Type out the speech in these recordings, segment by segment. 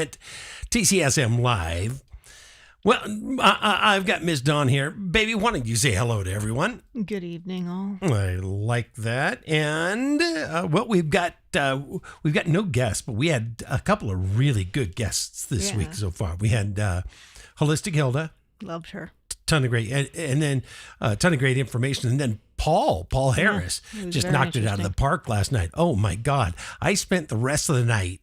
at TCSM Live. Well, I've got Miss Dawn here. Baby, why don't you say hello to everyone? Good evening, all. I like that. And, well, we've got no guests, but we had a couple of really good guests this week so far. We had Holistic Hilda. Loved her. Ton of great, and then a ton of great information. And then Paul Harris just knocked it out of the park last night. Oh, my God. I spent the rest of the night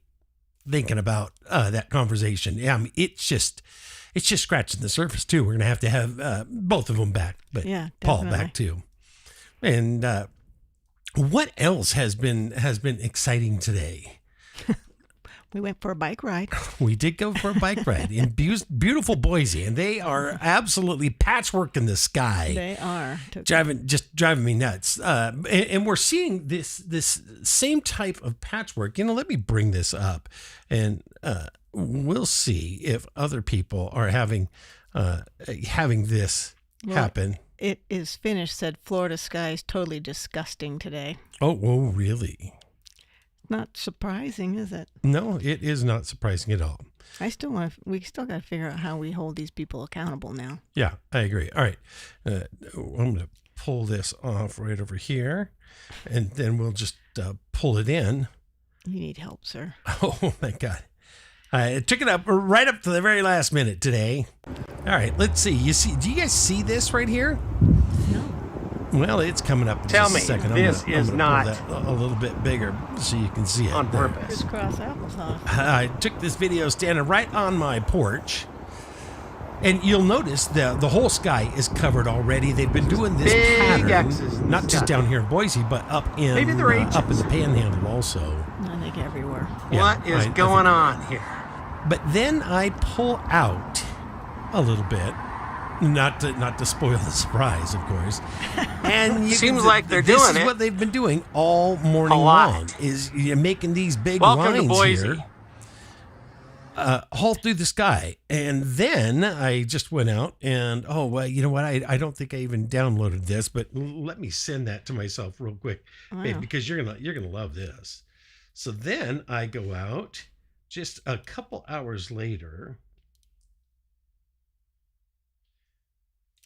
thinking about that conversation. Yeah, I mean, it's just scratching the surface too. We're gonna have to have both of them back, but Paul back too. And what else has been exciting today? We went for a bike ride. We did go for a bike ride in beautiful Boise, and they are absolutely patchwork in the sky. They are driving me nuts. And we're seeing this same type of patchwork. Let me bring this up, and we'll see if other people are having this happen. It is finished. Said Florida sky is totally disgusting today. Oh, really? Not surprising, is it? No, it is not surprising at all. We still got to figure out how we hold these people accountable now. Yeah, I agree. All right. I'm going to pull this off right over here, and then we'll just pull it in. You need help, sir. Oh, my God. I took it up right up to the very last minute today. All right, let's see. Do you guys see this right here? No. Well, it's coming up in just a second. This is not pull that a little bit bigger so you can see it on purpose. Crisscross applesauce. I took this video standing right on my porch, and you'll notice the whole sky is covered already. They've been doing this Big pattern, X's not just down here in Boise, but up in the Panhandle also. I think everywhere. What is going on here? But then I pull out a little bit. Not to spoil the surprise, of course. And seems like they're doing it. This is what they've been doing all morning long. Is making these big lines here, all through the sky. And then I just went out and you know what? I don't think I even downloaded this, but let me send that to myself real quick, babe, because you're gonna love this. So then I go out just a couple hours later.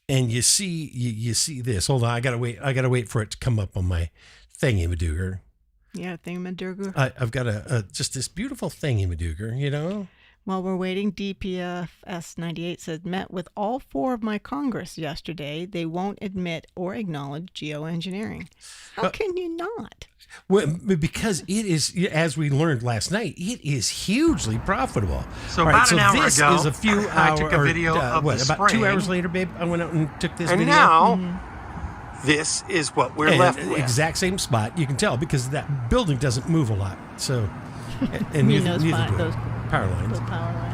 And you see this. Hold on, I gotta wait for it to come up on my thingy-madooger. Yeah, thingy-madooger. I've got just this beautiful thingy-madooger, While we're waiting, DPFS 98 said, met with all 4 of my Congress yesterday. They won't admit or acknowledge geoengineering. How can you not? Well, because it is, as we learned last night, it is hugely profitable. So about an hour ago, this is a few hours. I took a video of the about 2 hours later, babe. I went out and took this video. And now, this is what we're left with. Exact same spot. You can tell because that building doesn't move a lot. So, and neither do those power lines. Those power lines.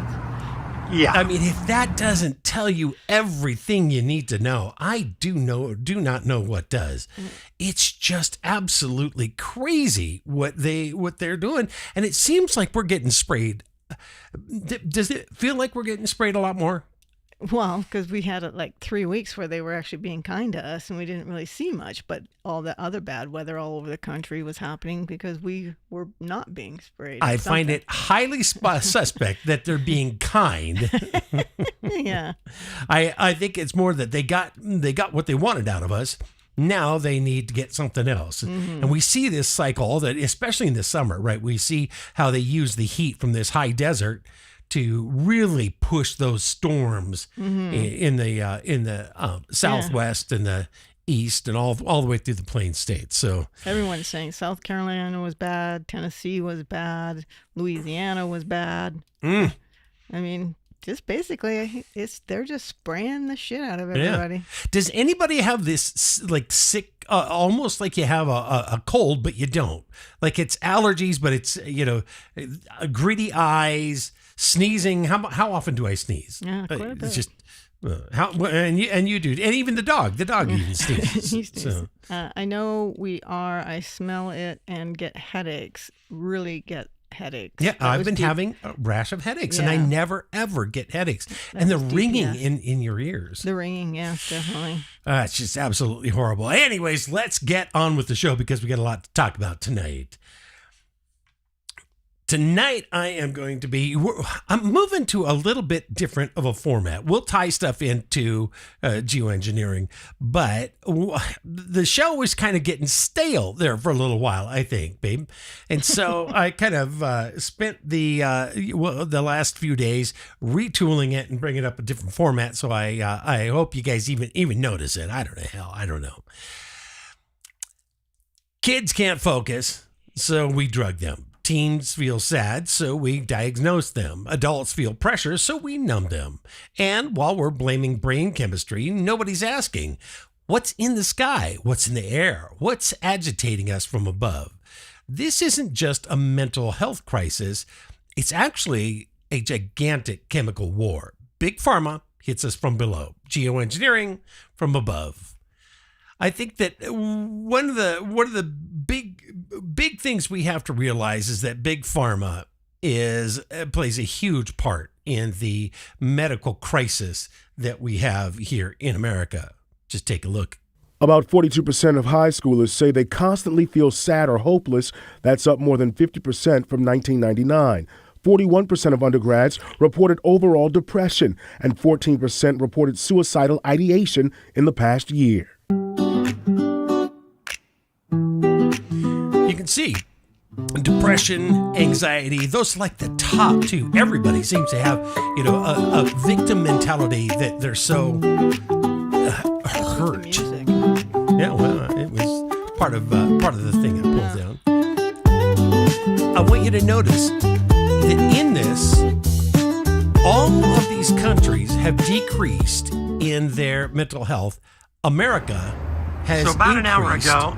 Yeah. I mean, if that doesn't tell you everything you need to know, I do not know what does. It's just absolutely crazy what they're doing. And it seems like we're getting sprayed. Does it feel like we're getting sprayed a lot more? Well, because we had like 3 weeks where they were actually being kind to us and we didn't really see much, but all the other bad weather all over the country was happening because we were not being sprayed. I find it highly suspect that they're being kind. Yeah. I think it's more that they got what they wanted out of us. Now they need to get something else. Mm-hmm. And we see this cycle that, especially in the summer, right? We see how they use the heat from this high desert to really push those storms in the Southwest and the East and all the way through the Plain States. So everyone's saying South Carolina was bad, Tennessee was bad, Louisiana was bad. I mean, just basically, they're just spraying the shit out of everybody. Yeah. Does anybody have this like sick, almost like you have a cold, but you don't? Like it's allergies, but it's gritty eyes. Sneezing. How often do I sneeze? Yeah, quite a bit. It's just and you do, and even the dog even sneezes. He sneezes. So. I know I smell it and get headaches. Really get headaches. Yeah, I've been having a rash of headaches, and I never ever get headaches. And the ringing in your ears. The ringing, yeah, definitely. It's just absolutely horrible. Anyways, let's get on with the show because we got a lot to talk about tonight. Tonight, I'm moving to a little bit different of a format. We'll tie stuff into geoengineering, but the show was kind of getting stale there for a little while, I think, babe. And so I kind of spent the last few days retooling it and bringing up a different format. So I hope you guys even notice it. I don't know. Kids can't focus, so we drug them. Teens feel sad, so we diagnose them. Adults feel pressure, so we numb them. And while we're blaming brain chemistry, nobody's asking, what's in the sky? What's in the air? What's agitating us from above? This isn't just a mental health crisis. It's actually a gigantic chemical war. Big Pharma hits us from below. Geoengineering from above. I think that one of the big things we have to realize is that Big Pharma plays a huge part in the medical crisis that we have here in America. Just take a look. About 42% of high schoolers say they constantly feel sad or hopeless. That's up more than 50% from 1999. 41% of undergrads reported overall depression, and 14% reported suicidal ideation in the past year. You can see depression, anxiety, those are like the top two. Everybody seems to have, a victim mentality that they're so hurt. Yeah, well, it was part of the thing I pulled down. I want you to notice that in this, all of these countries have decreased in their mental health. America has So about increased. an hour ago,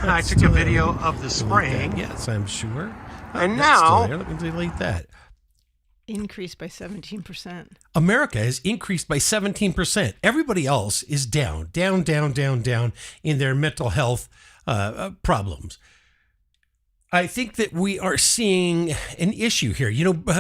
I took a video of the spraying. Yes, I'm sure. And That's still now- there. Let me delete that. Increased by 17%. America has increased by 17%. Everybody else is down in their mental health problems. I think that we are seeing an issue here.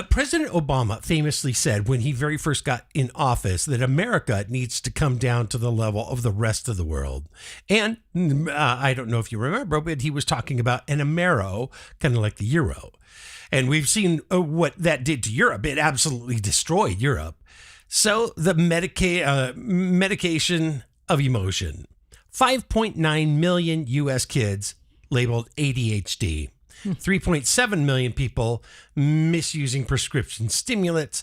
President Obama famously said when he very first got in office that America needs to come down to the level of the rest of the world. And I don't know if you remember, but he was talking about an Amero, kind of like the euro. And we've seen what that did to Europe. It absolutely destroyed Europe. So the medication of emotion. 5.9 million U.S. kids labeled ADHD. 3.7 million people misusing prescription stimulants.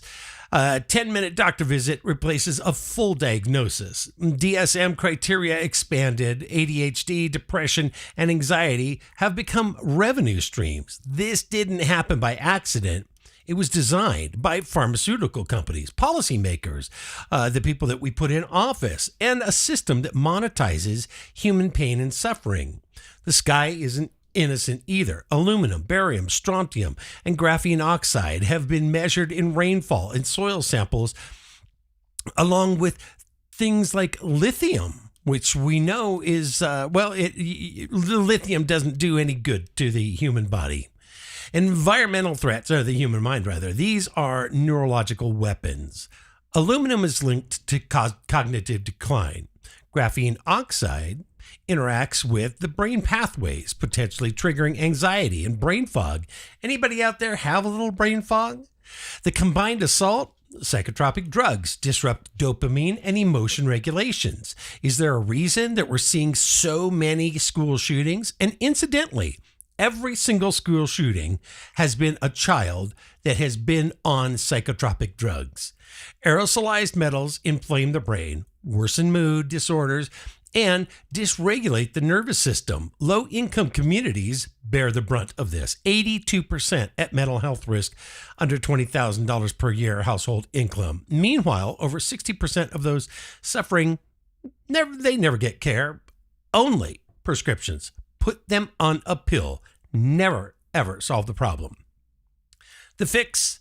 A 10-minute doctor visit replaces a full diagnosis. DSM criteria expanded. ADHD, depression, and anxiety have become revenue streams. This didn't happen by accident. It was designed by pharmaceutical companies, policymakers, the people that we put in office, and a system that monetizes human pain and suffering. The sky isn't innocent either. Aluminum, barium, strontium, and graphene oxide have been measured in rainfall and soil samples, along with things like lithium, which we know is, lithium doesn't do any good to the human body. Environmental threats, or the human mind rather, these are neurological weapons. Aluminum is linked to cognitive decline. Graphene oxide interacts with the brain pathways, potentially triggering anxiety and brain fog. Anybody out there have a little brain fog? The combined assault, psychotropic drugs disrupt dopamine and emotion regulations. Is there a reason that we're seeing so many school shootings? And incidentally, every single school shooting has been a child that has been on psychotropic drugs. Aerosolized metals inflame the brain, worsen mood disorders, and dysregulate the nervous system. Low-income communities bear the brunt of this. 82% at mental health risk under $20,000 per year household income. Meanwhile, over 60% of those suffering, never get care. Only prescriptions. Put them on a pill. Never, ever solve the problem. The fix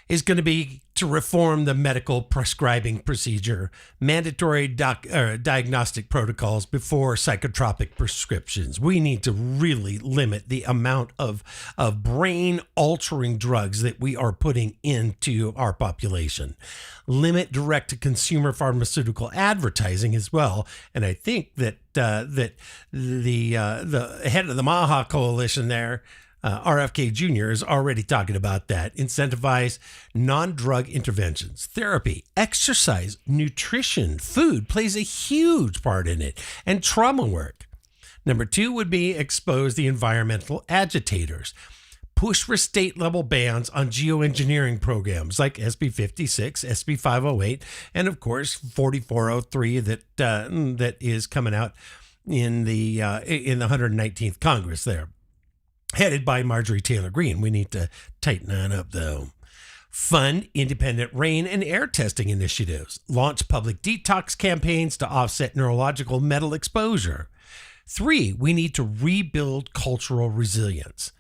is going to be to reform the medical prescribing procedure, mandatory diagnostic protocols before psychotropic prescriptions. We need to really limit the amount of brain-altering drugs that we are putting into our population. Limit direct-to-consumer pharmaceutical advertising as well. And I think that the head of the Maha Coalition there, RFK Jr. is already talking about that. Incentivize non-drug interventions, therapy, exercise, nutrition, food plays a huge part in it, and trauma work. Number 2 would be expose the environmental agitators. Push for state-level bans on geoengineering programs like SB 56, SB 508, and of course 4403 that is coming out in the 119th Congress there, headed by Marjorie Taylor Greene. We need to tighten that up, though. Fund independent rain and air testing initiatives. Launch public detox campaigns to offset neurological metal exposure. 3, we need to rebuild cultural resilience.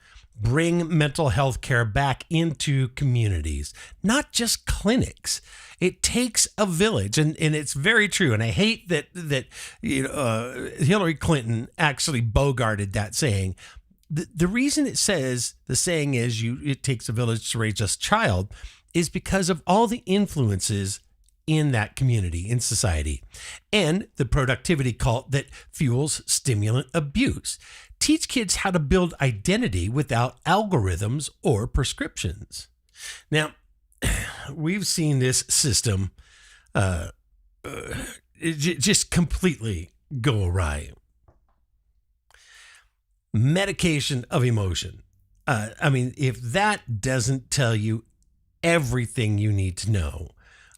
Bring mental health care back into communities, not just clinics. It takes a village, and it's very true. And I hate that Hillary Clinton actually bogarted that saying. The reason the saying is it takes a village to raise a child is because of all the influences in that community, in society, and the productivity cult that fuels stimulant abuse. Teach kids how to build identity without algorithms or prescriptions. Now, we've seen this system just completely go awry. Medication of emotion. If that doesn't tell you everything you need to know,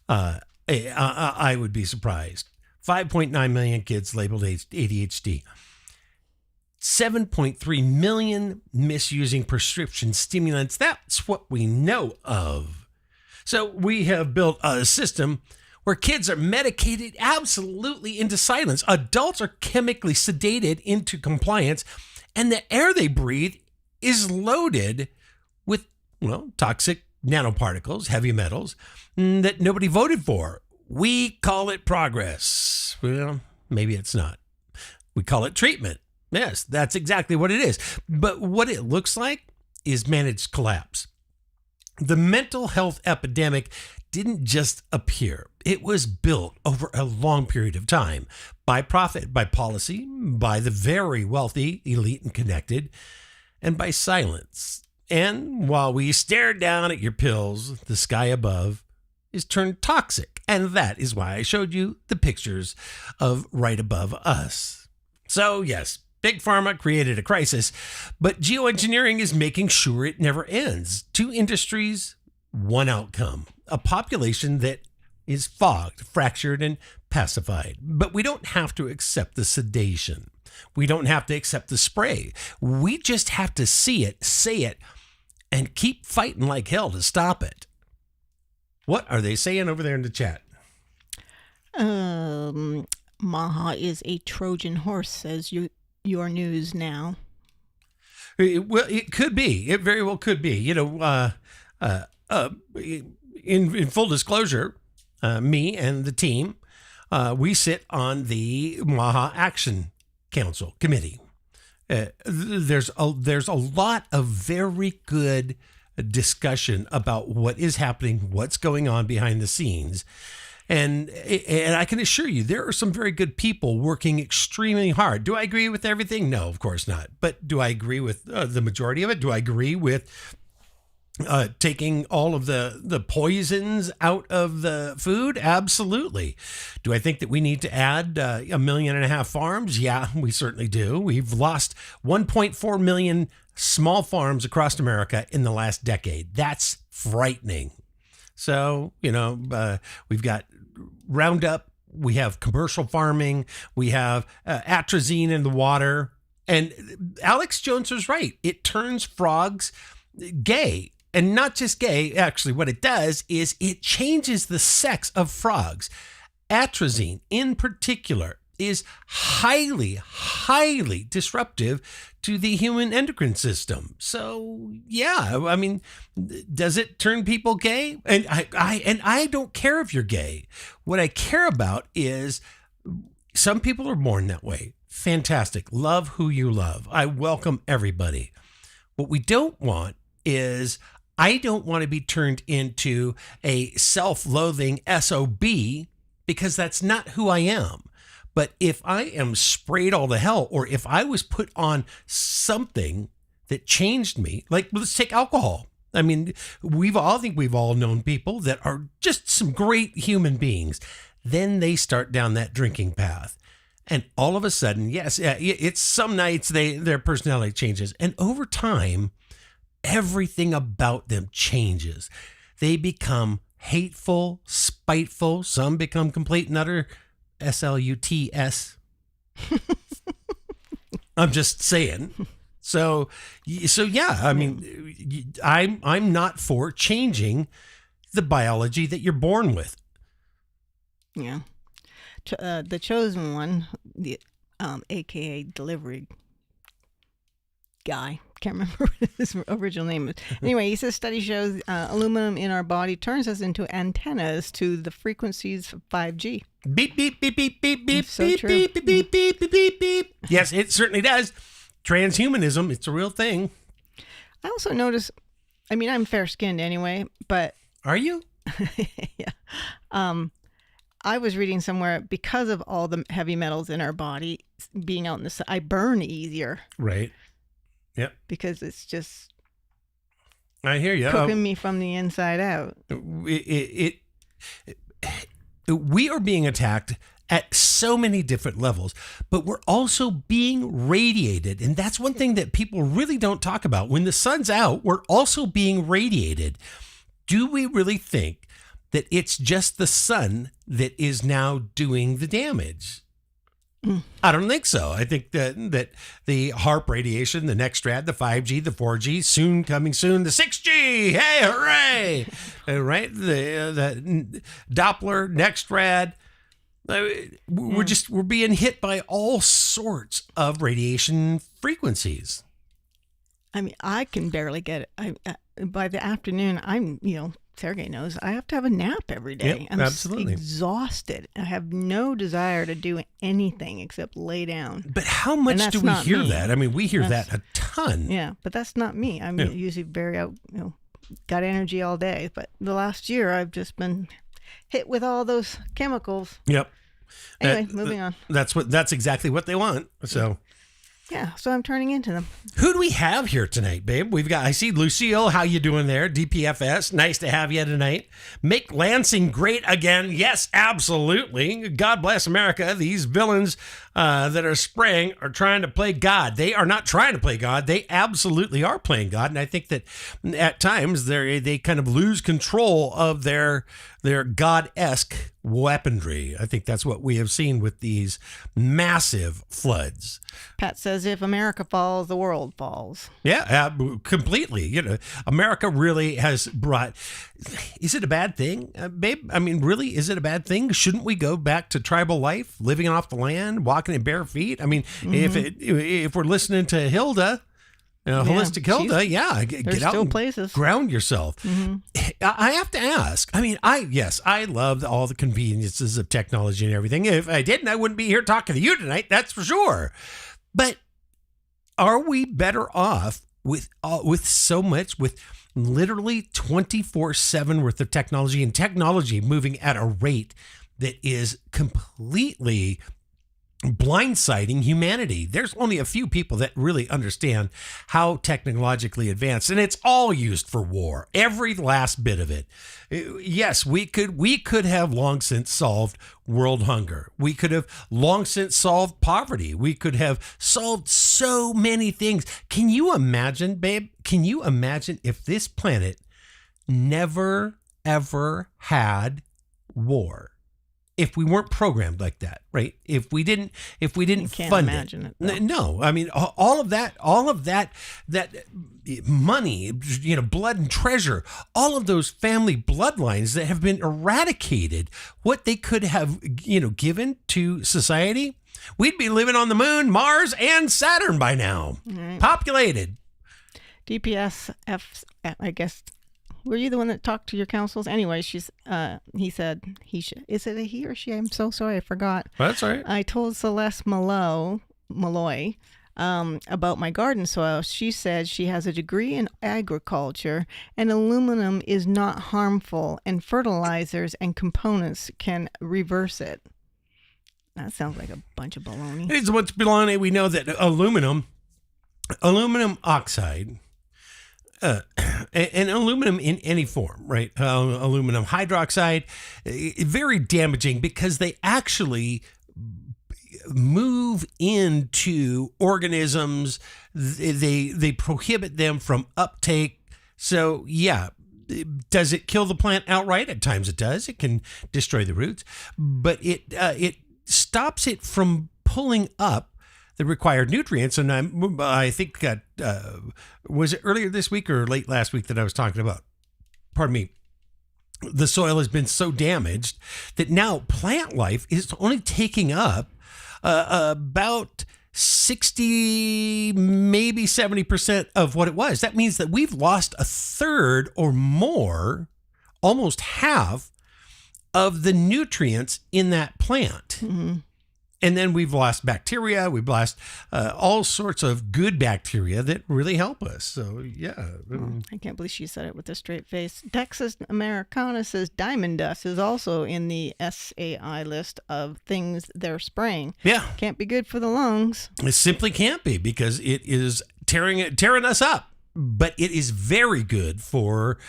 I would be surprised. 5.9 million kids labeled ADHD. 7.3 million misusing prescription stimulants. That's what we know of. So we have built a system where kids are medicated absolutely into silence. Adults are chemically sedated into compliance, and the air they breathe is loaded with, toxic nanoparticles, heavy metals, that nobody voted for. We call it progress. Well, maybe it's not. We call it treatment. Yes, that's exactly what it is. But what it looks like is managed collapse. The mental health epidemic didn't just appear. It was built over a long period of time by profit, by policy, by the very wealthy, elite, and connected, and by silence. And while we stare down at your pills, the sky above is turned toxic. And that is why I showed you the pictures of right above us. So yes, Big Pharma created a crisis, but geoengineering is making sure it never ends. 2 industries, 1 outcome. A population that is fogged, fractured, and pacified. But we don't have to accept the sedation. We don't have to accept the spray. We just have to see it, say it, and keep fighting like hell to stop it. What are they saying over there in the chat? Maha is a Trojan horse, says your news now. Well, it could be. It very well could be. In full disclosure, me and the team, we sit on the Maha Action Council Committee. There's a lot of very good discussion about what is happening, what's going on behind the scenes. And I can assure you, there are some very good people working extremely hard. Do I agree with everything? No, of course not. But do I agree with the majority of it? Do I agree with taking all of the poisons out of the food? Absolutely. Do I think that we need to add 1.5 million farms? Yeah, we certainly do. We've lost 1.4 million small farms across America in the last decade. That's frightening. So, we've got Roundup, we have commercial farming, we have atrazine in the water. And Alex Jones was right. It turns frogs gay. And not just gay. Actually, what it does is it changes the sex of frogs. Atrazine, in particular, is highly, highly disruptive to the human endocrine system. So, yeah, does it turn people gay? And I don't care if you're gay. What I care about is some people are born that way. Fantastic. Love who you love. I welcome everybody. What we don't want is, I don't want to be turned into a self-loathing SOB, because that's not who I am. But if I am sprayed all to hell, or if I was put on something that changed me. Like, let's take alcohol. I mean, I think we've all known people that are just some great human beings. Then they start down that drinking path. And all of a sudden, yes, it's some nights their personality changes. And over time, everything about them changes. They become hateful, spiteful. Some become complete and utter sluts. I'm just saying. So yeah, I mean, I'm not for changing the biology that you're born with. Yeah. The chosen one, the AKA delivery guy, can't remember what his original name is. Anyway, he says study shows aluminum in our body turns us into antennas to the frequencies of 5G. Beep, beep, beep, beep, beep, beep, So beep, true. beep, beep, beep, beep, beep, beep, beep. Yes, it certainly does. Transhumanism, it's a real thing. I also notice, I mean, I'm fair-skinned anyway, but Are you? yeah. I was reading somewhere because of all the heavy metals in our body being out in the sun, I burn easier Right. Yep. because it's just I hear you. cooking me from the inside out. We are being attacked at so many different levels, but we're also being radiated. And that's one thing that people really don't talk about. When the sun's out, we're also being radiated. Do we really think that it's just the sun that is now doing the damage? I don't think so. I think that the HARP radiation, the NextRad, the 5G, the 4G, soon coming soon, the 6G, hey, hooray! Right? The Doppler, NextRad, we're being hit by all sorts of radiation frequencies. I mean, I can barely get it. By the afternoon, Sergey knows, I have to have a nap every day. Yep, I'm absolutely. exhausted. I have no desire to do anything except lay down. But how much that's do we not hear me. that? I mean, we hear that a ton. Yeah, but that's not me. I'm Yeah. usually very out, got energy all day. But the last year, I've just been hit with all those chemicals. Yep. Anyway, moving on. That's exactly what they want. So Yeah, so I'm turning into them. who do we have here tonight, babe? I see Lucille. How you doing there? DPFS. Nice to have you tonight. Make Lansing great again. Yes, absolutely. God bless America. These villains that are spraying are trying to play God. They are not trying to play God. They absolutely are playing God. And I think that at times they kind of lose control of their God-esque weaponry. I think that's what we have seen with these massive floods. Pat says, if America falls, the world falls. Yeah, completely. America really has brought. Is it a bad thing, babe? I mean, really, is it a bad thing? Shouldn't we go back to tribal life, living off the land, walking in bare feet? I mean, if we're listening to Hilda, Holistic Hilda, get There's out still and places. ground yourself. I have to ask. I mean, I love all the conveniences of technology and everything. If I didn't, I wouldn't be here talking to you tonight. That's for sure. But are we better off with so much, with literally 24/7 worth of technology, and technology moving at a rate that is completely blindsiding humanity? There's only a few people that really understand how technologically advanced, and it's all used for war. Every last bit of it. Yes, we could have long since solved world hunger. We could have long since solved poverty. We could have solved so many things. Can you imagine, babe? Can you imagine if this planet never ever had war? If we weren't programmed like that, right? If we didn't Can't fund imagine it. No, I mean, all of that money, blood and treasure, all of those family bloodlines that have been eradicated, what they could have, given to society, we'd be living on the moon, Mars, and Saturn by now, populated. DPSF, I guess. Were you the one that talked to your councils? Anyway, he said is it a he or she? I'm so sorry, I forgot. That's all right. I told Celeste Malloy about my garden soil. She said she has a degree in agriculture and aluminum is not harmful and fertilizers and components can reverse it. That sounds like a bunch of baloney. It's what's baloney. We know that aluminum aluminum oxide, and aluminum in any form, right? Aluminum hydroxide, very damaging because they actually move into organisms. They prohibit them from uptake. So yeah, does it kill the plant outright? At times it does. It can destroy the roots, but it stops it from pulling up the required nutrients. And I think was it earlier this week or late last week that I was talking about? Pardon me. The soil has been so damaged that now plant life is only taking up about 60, maybe 70% of what it was. That means that we've lost a third or more, almost half of the nutrients in that plant. Mm-hmm. And then we've lost bacteria. We've lost all sorts of good bacteria that really help us. So, yeah. I can't believe she said it with a straight face. Texas Americana says diamond dust is also in the SAI list of things they're spraying. Yeah. Can't be good for the lungs. It simply can't be because it is tearing us up. But it is very good for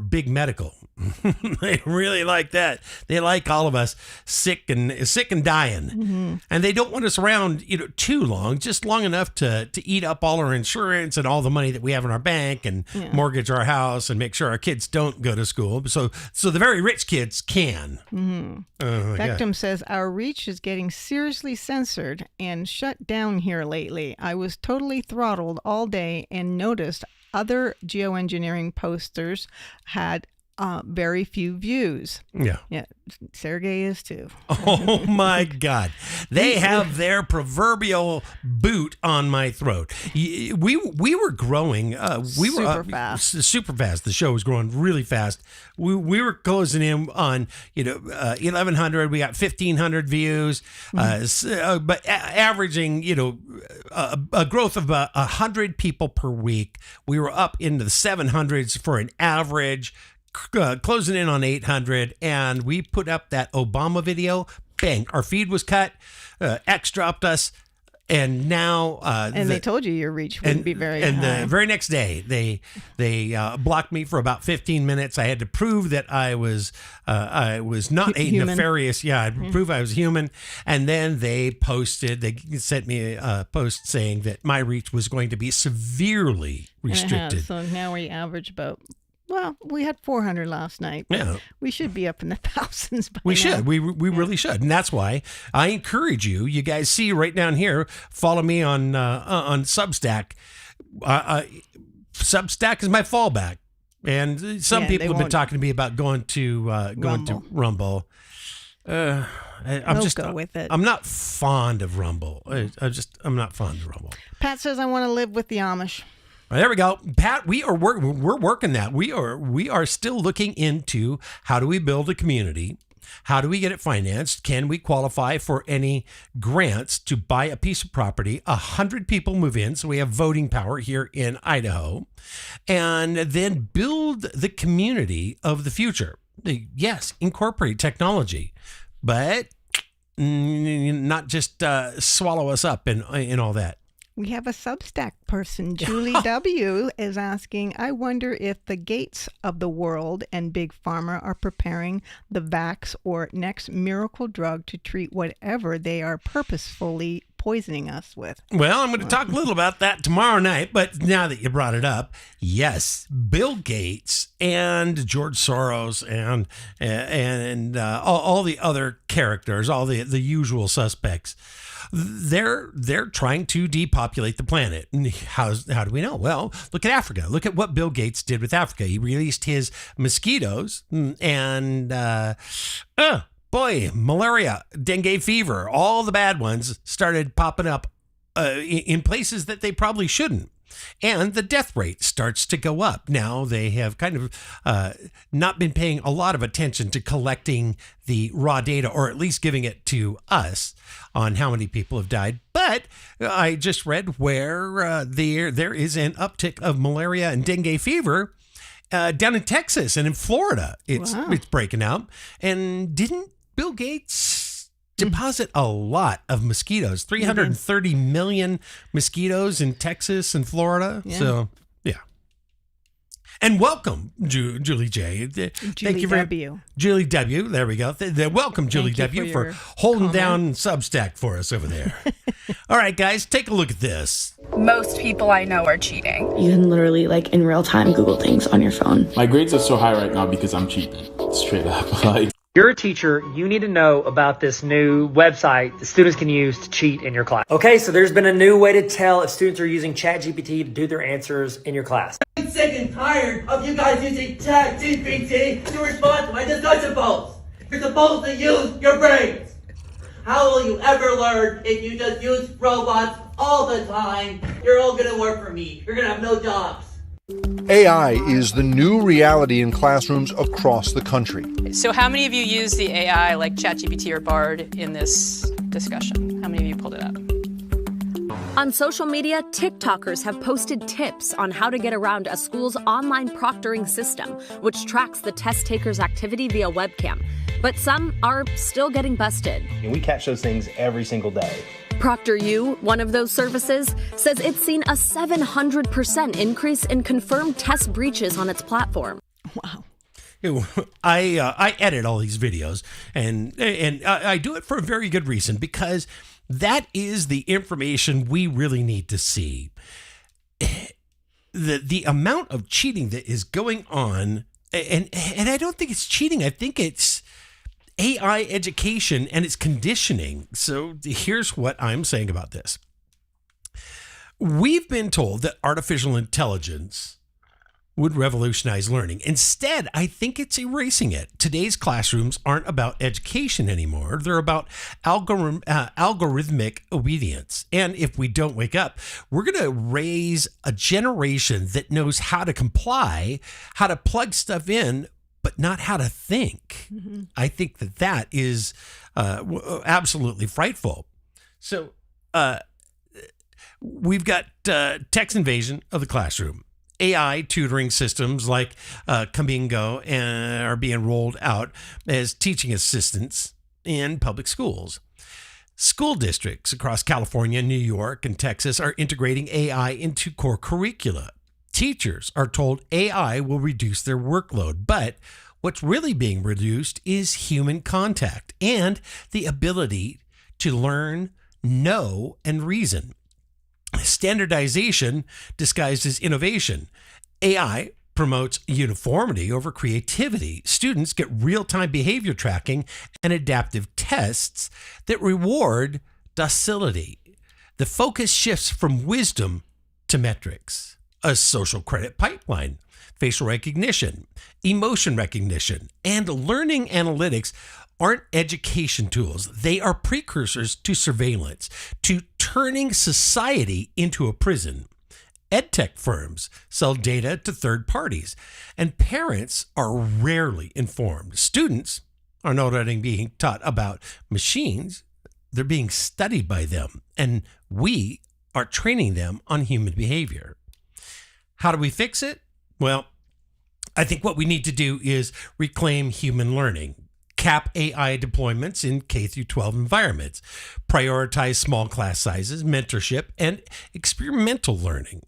big medical. They really like that. They like all of us sick and dying, mm-hmm. and they don't want us around, too long. Just long enough to eat up all our insurance and all the money that we have in our bank and mortgage our house and make sure our kids don't go to school. So the very rich kids can. Mm-hmm. Vectum says our reach is getting seriously censored and shut down here lately. I was totally throttled all day and noticed other geoengineering posters had very few views. Yeah. Sergey is too. Oh my God. They have their proverbial boot on my throat. We were growing. We were super fast. Super fast. The show was growing really fast. We were closing in on 1,100. We got 1,500 views, but averaging a growth of about 100 people per week. We were up into the 700s for an average. Closing in on 800, and we put up that Obama video. Bang, our feed was cut. X dropped us, and now they told you your reach wouldn't be very high. And the very next day, they blocked me for about 15 minutes. I had to prove that I was not a human. Nefarious. Yeah, I'd prove I was human. And then they sent me a post saying that my reach was going to be severely restricted. So now we average about. Well, we had 400 last night. Yeah. We should be up in the thousands by We now. should. We really should. And that's why I encourage you. You guys see right down here, follow me on Substack. Substack is my fallback. And some people have been talking to me about going to Rumble. We'll go with it. I'm not fond of Rumble. I'm not fond of Rumble. Pat says I want to live with the Amish. There we go, Pat. We're working that. We are still looking into how do we build a community. How do we get it financed? Can we qualify for any grants to buy a piece of property? 100 people move in, so we have voting power here in Idaho, and then build the community of the future. Yes, incorporate technology, but not just swallow us up in all that. We have a Substack person. Julie W. is asking, I wonder if the Gates of the world and Big Pharma are preparing the vax or next miracle drug to treat whatever they are purposefully poisoning us with. Well, I'm going to talk a little about that tomorrow night, but now that you brought it up, yes, Bill Gates and George Soros and all the other characters, all the usual suspects, they're trying to depopulate the planet. And how do we know? Well, look at Africa. Look at what Bill Gates did with Africa. He released his mosquitoes and malaria, dengue fever, all the bad ones started popping up in places that they probably shouldn't. And the death rate starts to go up. Now they have kind of not been paying a lot of attention to collecting the raw data, or at least giving it to us on how many people have died. But I just read where there is an uptick of malaria and dengue fever down in Texas and in Florida. It's breaking out. And didn't Bill Gates deposit a lot of mosquitoes, 330 million mosquitoes in Texas and Florida. Yeah. So, yeah. And welcome, Julie J. Thank you W. Julie W. There we go. Welcome, Julie Thank you W. for for your holding comment. down Substack for us over there. All right, guys, take a look at this. Most people I know are cheating. You can literally, like, in real time, Google things on your phone. My grades are so high right now because I'm cheating. Straight up. Like, You're a teacher, you need to know about this new website that students can use to cheat in your class. Okay, so there's been a new way to tell if students are using ChatGPT to do their answers in your class. I'm sick and tired of you guys using ChatGPT to respond to my discussion posts. You're supposed to use your brains. How will you ever learn if you just use robots all the time? You're all gonna work for me. You're gonna have no jobs. AI is the new reality in classrooms across the country. So how many of you use the AI like ChatGPT or Bard in this discussion? How many of you pulled it up? On social media, TikTokers have posted tips on how to get around a school's online proctoring system, which tracks the test taker's activity via webcam. But some are still getting busted. And we catch those things every single day. ProctorU, one of those services, says it's seen a 700% increase in confirmed test breaches on its platform. Wow. I edit all these videos, and I do it for a very good reason, because that is the information we really need to see. The amount of cheating that is going on, and I don't think it's cheating. I think it's AI education and its conditioning. So here's what I'm saying about this. We've been told that artificial intelligence would revolutionize learning. Instead, I think it's erasing it. Today's classrooms aren't about education anymore. They're about algorithmic obedience. And if we don't wake up, we're going to raise a generation that knows how to comply, how to plug stuff in, but not how to think. Mm-hmm. I think that is absolutely frightful. So we've got text invasion of the classroom. AI tutoring systems like Kamingo are being rolled out as teaching assistants in public schools. School districts across California, New York, and Texas are integrating AI into core curricula. Teachers are told AI will reduce their workload, but what's really being reduced is human contact and the ability to learn, know, and reason. Standardization disguised as innovation. AI promotes uniformity over creativity. Students get real-time behavior tracking and adaptive tests that reward docility. The focus shifts from wisdom to metrics. A social credit pipeline, facial recognition, emotion recognition, and learning analytics aren't education tools. They are precursors to surveillance, to turning society into a prison. EdTech firms sell data to third parties, and parents are rarely informed. Students are not only being taught about machines, they're being studied by them, and we are training them on human behavior. How do we fix it? Well, I think what we need to do is reclaim human learning. Cap AI deployments in K-12 environments, prioritize small class sizes, mentorship, and experimental learning,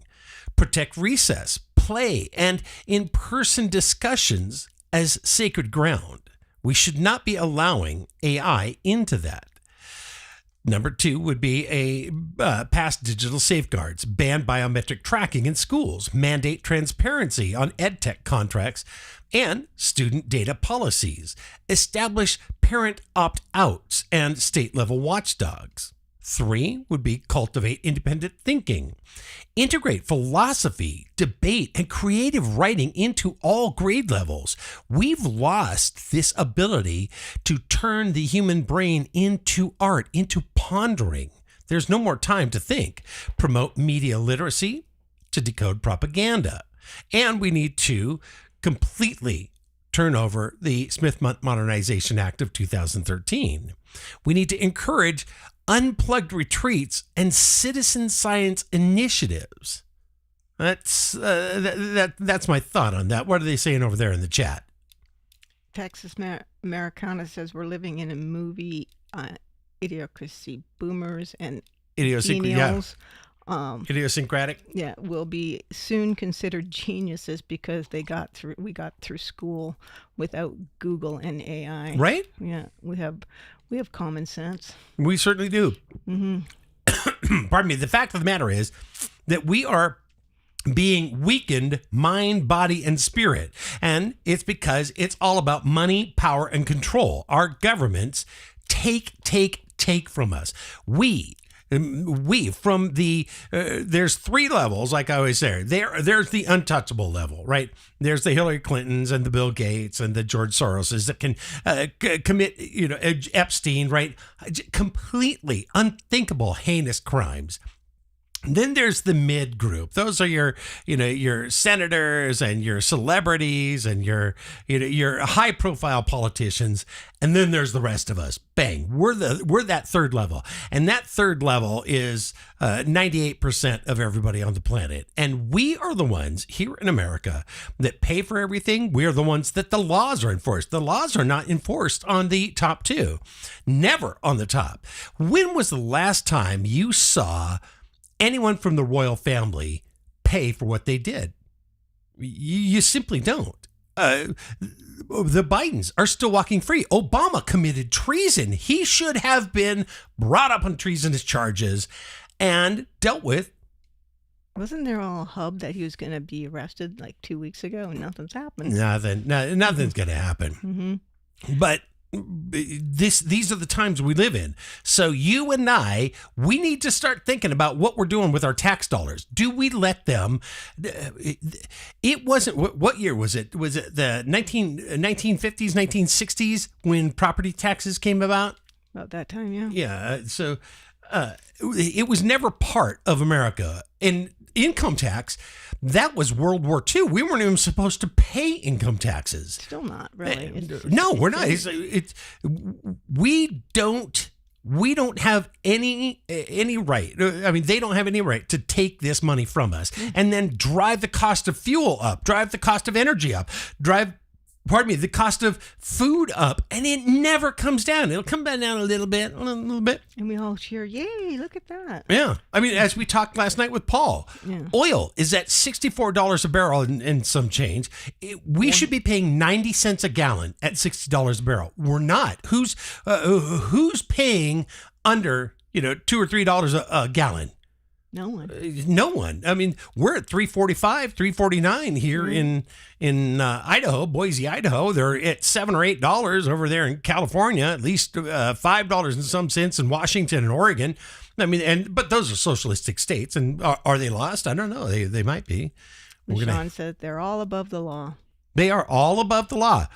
protect recess, play, and in-person discussions as sacred ground. We should not be allowing AI into that. Number 2 would be pass digital safeguards, ban biometric tracking in schools, mandate transparency on EdTech contracts, and student data policies, establish parent opt-outs and state-level watchdogs. 3 would be cultivate independent thinking, integrate philosophy, debate, and creative writing into all grade levels. We've lost this ability to turn the human brain into art, into pondering. There's no more time to think. Promote media literacy to decode propaganda. And we need to completely turn over the Smith Modernization Act of 2013. We need to encourage unplugged retreats and citizen science initiatives. That's my thought on that. What are they saying over there in the chat? Texas Americana says we're living in a movie idiocracy boomers and Idiosyncratic. millennials, Idiosyncratic. yeah, will be soon considered geniuses because we got through school without Google and AI. Right? Yeah, we have common sense. We certainly do. Pardon me. The fact of the matter is that we are being weakened mind, body, and spirit. And it's because it's all about money, power, and control. Our governments take from us. We from the there's three levels, like I always say. There's the untouchable level, right? There's the Hillary Clintons and the Bill Gates and the George Soroses that can commit, Epstein, right? Completely unthinkable, heinous crimes. Then there's the mid group. Those are your senators and your celebrities and your high profile politicians. And then there's the rest of us. Bang. We're that third level. And that third level is 98% of everybody on the planet. And we are the ones here in America that pay for everything. We are the ones that the laws are enforced. The laws are not enforced on the top two. Never on the top. When was the last time you saw anyone from the royal family pay for what they did? You simply don't. The Bidens are still walking free. Obama committed treason. He should have been brought up on treasonous charges and dealt with. Wasn't there a hub that he was going to be arrested like 2 weeks ago and nothing's happened? Nothing's going to happen. Mm-hmm. But these are the times we live in. So you and I, we need to start thinking about what we're doing with our tax dollars. Do we let them? It wasn't, what year was it? Was it the 1950s, 1960s when property taxes came about? About that time, yeah. Yeah. So it was never part of America. And income tax, that was World War II. We weren't even supposed to pay income taxes. Still not, really. No, we're not. We don't have any right. I mean, they don't have any right to take this money from us and then drive the cost of fuel up, drive the cost of energy up, the cost of food up, and it never comes down. It'll come back down a little bit. And we all cheer, yay, look at that. Yeah. I mean, as we talked last night with Paul, oil is at $64 a barrel and some change. We should be paying 90 cents a gallon at $60 a barrel. We're not. Who's paying under, $2 or $3 a gallon? No one. No one. I mean, we're at $3.45, $3.49 here in Idaho, Boise, Idaho. They're at $7 or $8 over there in California, at least $5 and some cents in Washington and Oregon. I mean, but those are socialistic states, and are they lost? I don't know. They might be. Sean said they're all above the law. They are all above the law,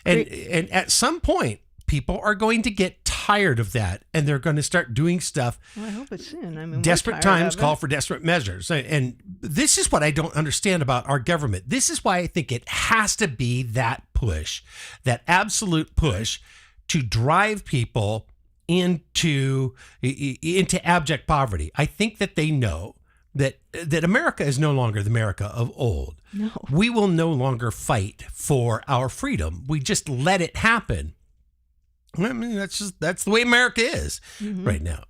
and at some point, people are going to get tired of that, and they're going to start doing stuff. Well, I hope it's soon. I mean, desperate times call for desperate measures. And this is what I don't understand about our government. This is why I think it has to be that push, that absolute push to drive people into abject poverty. I think that they know that America is no longer the America of old. No. We will no longer fight for our freedom. We just let it happen. I mean, that's the way America is right now.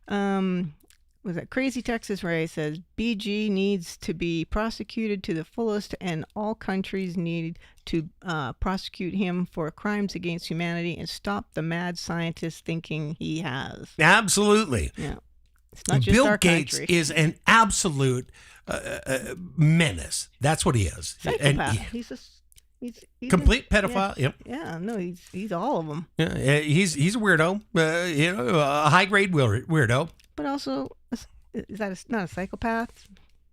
Was that Crazy Texas Ray says BG needs to be prosecuted to the fullest, and all countries need to prosecute him for crimes against humanity and stop the mad scientist thinking he has. Absolutely. Yeah. It's not just Bill our Gates country. is an absolute menace. That's what he is. Psychopath. And He's complete pedophile. Yeah, Yep. Yeah. No, he's all of them. Yeah, he's a weirdo. A high grade weirdo. But also, is that not a psychopath?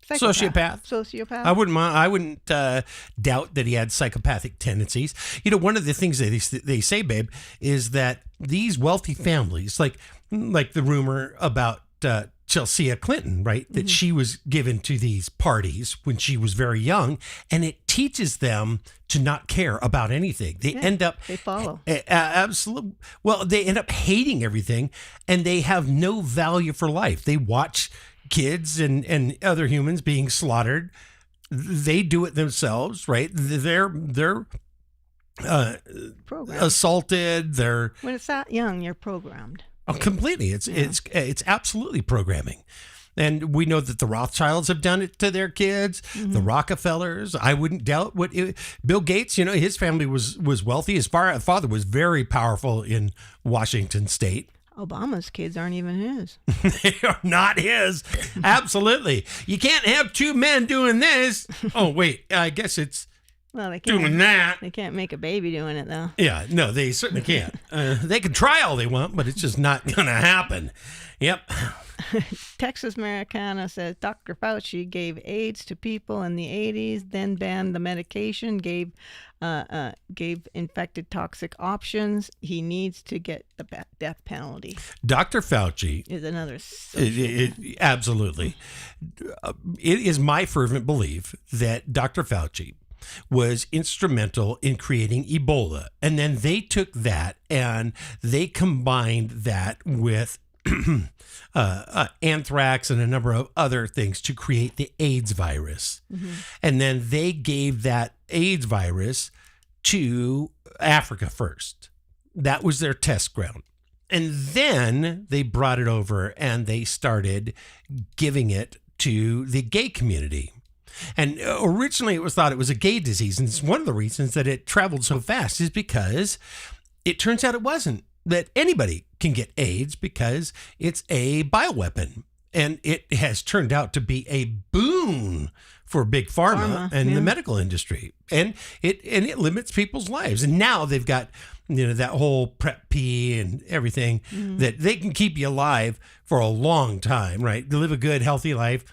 Sociopath. I wouldn't doubt that he had psychopathic tendencies. One of the things that they say, babe, is that these wealthy families, like the rumor about Chelsea Clinton, right? That she was given to these parties when she was very young, and it teaches them to not care about anything. They follow. Absolutely. Well, they end up hating everything, and they have no value for life. They watch kids and other humans being slaughtered. They do it themselves, right? They're programmed. Assaulted. When it's that young, you're programmed. Oh, completely. It's absolutely programming. And we know that the Rothschilds have done it to their kids, the Rockefellers. I wouldn't doubt Bill Gates, his family was wealthy. His father was very powerful in Washington State. Obama's kids aren't even his. They are not his. Absolutely. You can't have two men doing this. Oh, wait. I guess it's they can't, doing that. They can't make a baby doing it, though. Yeah, no, they certainly can't. They can try all they want, but it's just not going to happen. Yep. Texas Americana says Dr. Fauci gave AIDS to people in the 80s, then banned the medication, gave infected toxic options. He needs to get the death penalty. Dr. Fauci is another. Absolutely. It is my fervent belief that Dr. Fauci was instrumental in creating Ebola. And then they took that and they combined that with anthrax and a number of other things to create the AIDS virus. And then they gave that AIDS virus to Africa first. That was their test ground. And then they brought it over and they started giving it to the gay community. And originally it was thought it was a gay disease. And it's one of the reasons that it traveled so fast is because it turns out it wasn't. That anybody can get AIDS because it's a bioweapon. And it has turned out to be a boon for Big Pharma and the medical industry. And it limits people's lives. And now they've got that whole Prep P and everything that they can keep you alive for a long time, right? To live a good, healthy life.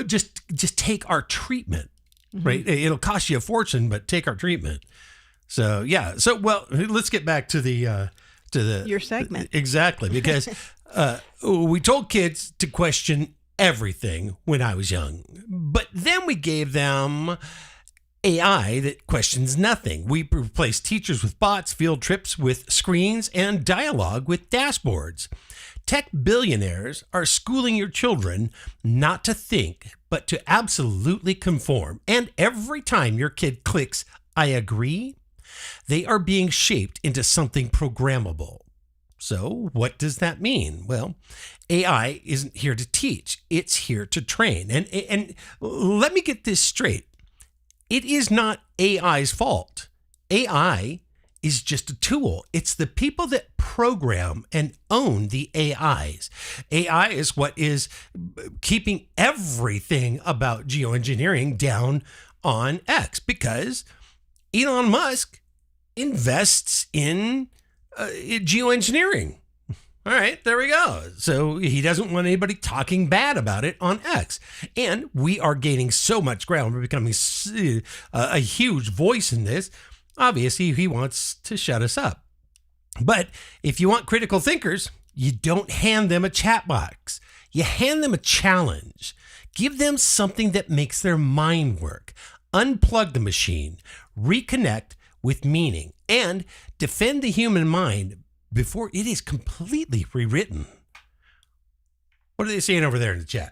Just take our treatment, right? It'll cost you a fortune, but take our treatment. So yeah. So well, let's get back to your segment. Exactly, because we told kids to question everything when I was young, but then we gave them AI that questions nothing. We replaced teachers with bots, field trips with screens, and dialogue with dashboards. Tech billionaires are schooling your children not to think, but to absolutely conform. And every time your kid clicks, I agree, they are being shaped into something programmable. So what does that mean? Well, AI isn't here to teach. It's here to train. And let me get this straight. It is not AI's fault. AI is just a tool. It's the people that program and own the AIs. AI is what is keeping everything about geoengineering down on X, because Elon Musk invests in geoengineering. All right, there we go. So he doesn't want anybody talking bad about it on X. And we are gaining so much ground. We're becoming a huge voice in this. Obviously, he wants to shut us up. But if you want critical thinkers, you don't hand them a chat box. You hand them a challenge. Give them something that makes their mind work. Unplug the machine. Reconnect with meaning. And defend the human mind before it is completely rewritten. What are they saying over there in the chat?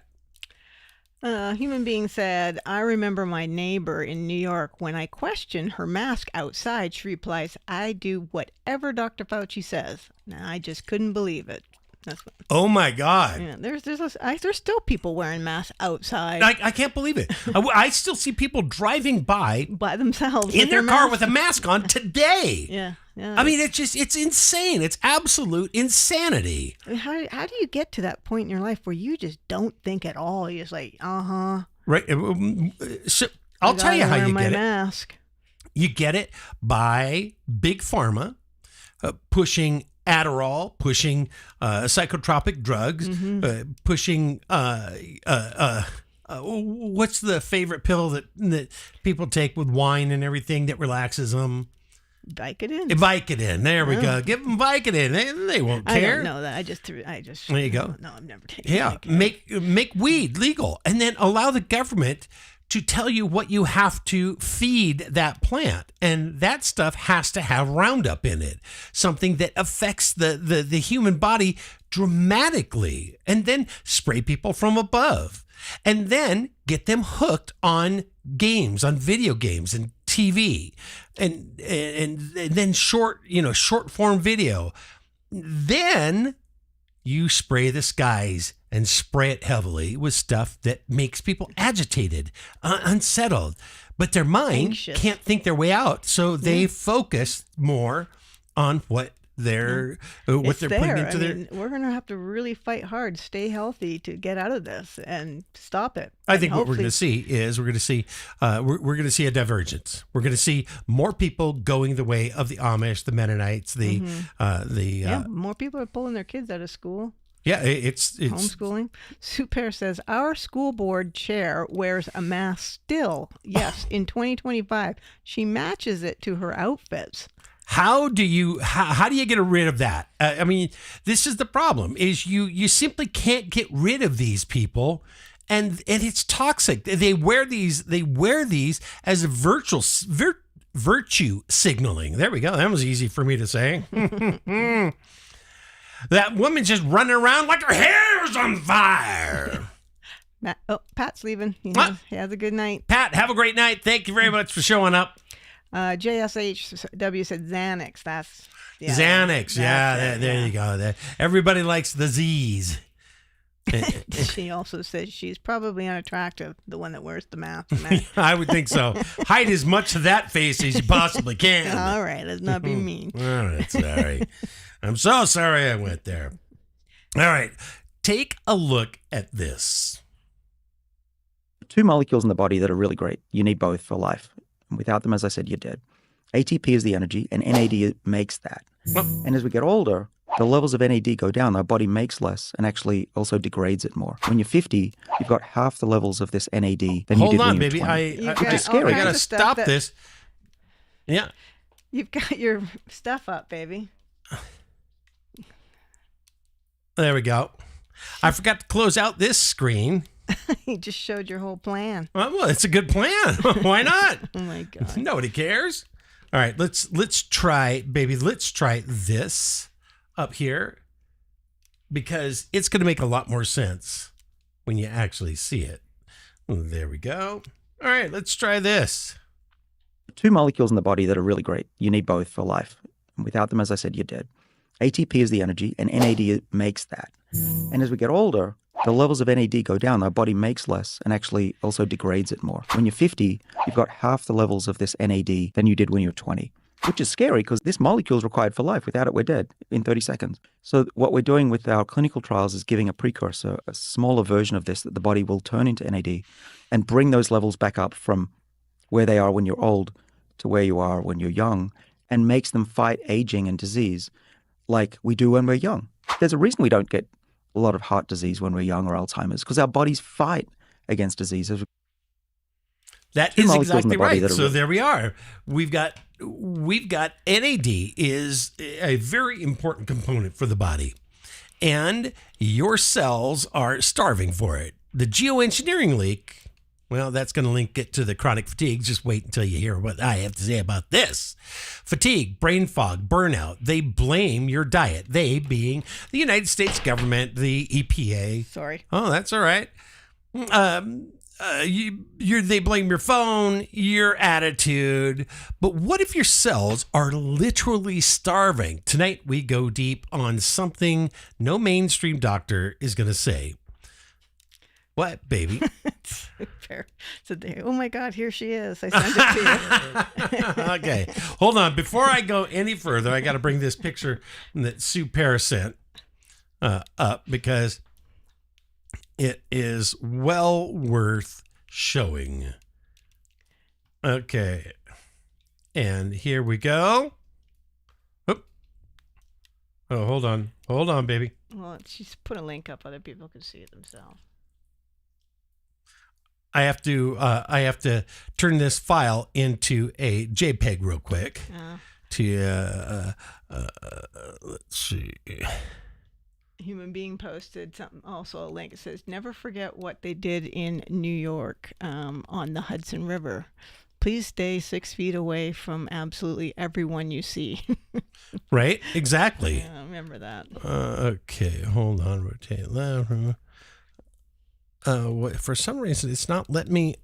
Human being said, I remember my neighbor in New York. When I question her mask outside, she replies, I do whatever Dr. Fauci says. Now, I just couldn't believe it. That's what, oh my God. Yeah, there's still people wearing masks outside. I can't believe it. I still see people driving by themselves in their car with a mask on today. Yeah. I mean, it's insane. It's absolute insanity. I mean, how do you get to that point in your life where you just don't think at all? You're just like, Right. So I'll tell you how you get mask. You get it by Big Pharma pushing Adderall, pushing psychotropic drugs, pushing what's the favorite pill that people take with wine and everything that relaxes them? Vicodin. There we go. Give them Vicodin. They won't care. I don't know that. I just. There you go. No, I've never taken. Yeah, make weed legal, and then allow the government to tell you what you have to feed that plant. And that stuff has to have Roundup in it, something that affects the human body dramatically, and then spray people from above, and then get them hooked on games, on video games, and TV and then short form video. Then you spray the skies and spray it heavily with stuff that makes people agitated, unsettled, but their mind Anxious. can't think their way out. So they focus more on what they're putting into their. We're going to have to really fight hard, stay healthy to get out of this and stop it. I think what we're going to see is we're going to see a divergence. We're going to see more people going the way of the Amish, the Mennonites, more people are pulling their kids out of school. Yeah, it's homeschooling. Super says our school board chair wears a mask still. Yes, in 2025, she matches it to her outfits. How do you get rid of that? I mean, this is the problem: is you simply can't get rid of these people, and it's toxic. They wear these as a virtual virtue signaling. There we go. That was easy for me to say. That woman's just running around like her hair's on fire. Pat's leaving. He has a good night. Pat, have a great night. Thank you very much for showing up. JSHW said Xanax. Xanax. There you go. Everybody likes the Z's. She also says she's probably unattractive, the one that wears the mask. I would think so. Hide as much of that face as you possibly can. All right, let's not be mean. All right, sorry. I'm so sorry I went there. All right, take a look at this. Two molecules in the body that are really great. You need both for life. And without them, as I said, you're dead. ATP is the energy, and NAD makes that. And as we get older, the levels of NAD go down. Our body makes less and actually also degrades it more. When you're 50, you've got half the levels of this NAD than you did when you were 20. Hold on, baby. Which is scary. I got to stop this. Yeah. You've got your stuff up, baby. There we go. I forgot to close out this screen. You just showed your whole plan. Well, it's a good plan. Why not? Oh my God. Nobody cares. All right, let's try, baby. Let's try this up here because it's going to make a lot more sense when you actually see it. There we go. All right, let's try this. Two molecules in the body that are really great. You need both for life. And without them, as I said, you're dead. ATP is the energy, and NAD makes that. And as we get older, the levels of NAD go down. Our body makes less and actually also degrades it more. When you're 50, you've got half the levels of this NAD than you did when you were 20, which is scary because this molecule is required for life. Without it, we're dead in 30 seconds. So what we're doing with our clinical trials is giving a precursor, a smaller version of this that the body will turn into NAD and bring those levels back up from where they are when you're old to where you are when you're young, and makes them fight aging and disease like we do when we're young. There's a reason we don't get a lot of heart disease when we're young or Alzheimer's, because our bodies fight against diseases. That is exactly right. So there we are. We've got NAD is a very important component for the body, and your cells are starving for it. The geoengineering leak, well, that's going to link it to the chronic fatigue. Just wait until you hear what I have to say about this. Fatigue, brain fog, burnout, they blame your diet. They being the United States government, the EPA. Sorry. Oh, that's all right. They blame your phone, your attitude. But what if your cells are literally starving? Tonight, we go deep on something no mainstream doctor is going to say. What, baby? So oh my God, here she is. I sent it to you. Okay, hold on. Before I go any further, I got to bring this picture that Sue Parra sent up because it is well worth showing. Okay, and here we go. Oop. Oh, hold on, baby. Well, she's put a link up. Other people can see it themselves. I have to turn this file into a JPEG real quick. Let's see. Human Being posted something, also a link. It says, "Never forget what they did in New York on the Hudson River. Please stay 6 feet away from absolutely everyone you see." Right? Exactly. Yeah, I remember that. Okay, hold on. Rotate left. For some reason, it's not letting me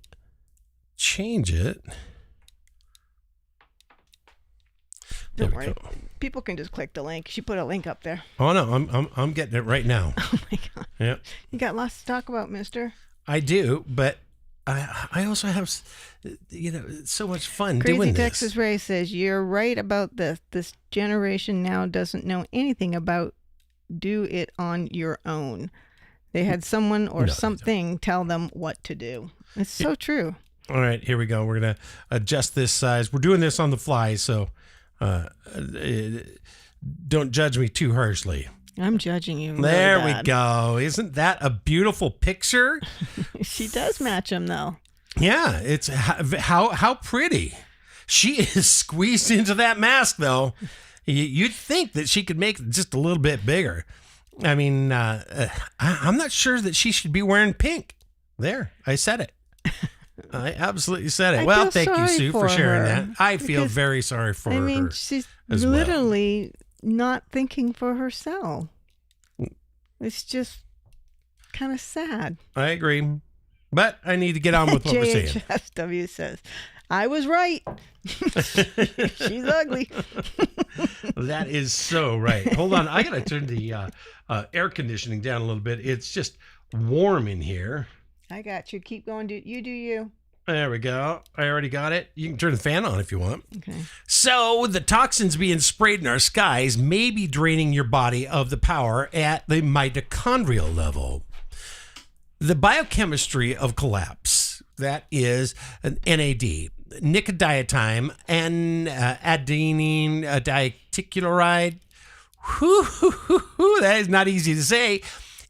change it. Don't worry. People can just click the link. She put a link up there. Oh no, I'm getting it right now. Oh my God. Yeah. You got lots to talk about, mister. I do, but I also have, so much fun doing Crazy this. Texas Ray says, you're right about this. This generation now doesn't know anything about do it on your own. They had someone or something tell them what to do. It's so true. All right, here we go. We're going to adjust this size. We're doing this on the fly, so don't judge me too harshly. I'm judging you. There really we go. Isn't that a beautiful picture? She does match him, though. Yeah, it's how pretty. She is squeezed into that mask, though. You'd think that she could make it just a little bit bigger. I mean, I'm not sure that she should be wearing pink. There, I said it. I absolutely said it. Well, thank you, Sue, for sharing that. I feel very sorry for her. I mean, she's as literally not thinking for herself. It's just kind of sad. I agree. But I need to get on with what we're saying. JHSW says, I was right. She's ugly. That is so right. Hold on. I got to turn the air conditioning down a little bit. It's just warm in here. I got you. Keep going. You do you. There we go. I already got it. You can turn the fan on if you want. Okay. So the toxins being sprayed in our skies may be draining your body of the power at the mitochondrial level. The biochemistry of collapse, that is an NAD, nicotinidiol, and adenine diacticloride. That is not easy to say.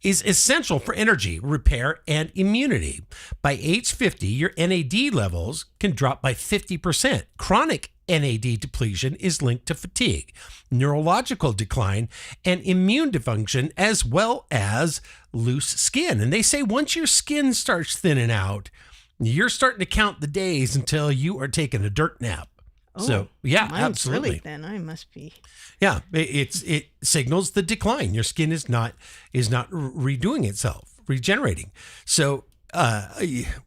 Is essential for energy, repair, and immunity. By age 50, your NAD levels can drop by 50%. Chronic NAD depletion is linked to fatigue, neurological decline, and immune dysfunction, as well as loose skin. And they say once your skin starts thinning out, you're starting to count the days until you are taking a dirt nap. Oh, so, yeah, mine's absolutely. Really thin. I must be. Yeah, it signals the decline. Your skin is not redoing itself, regenerating. So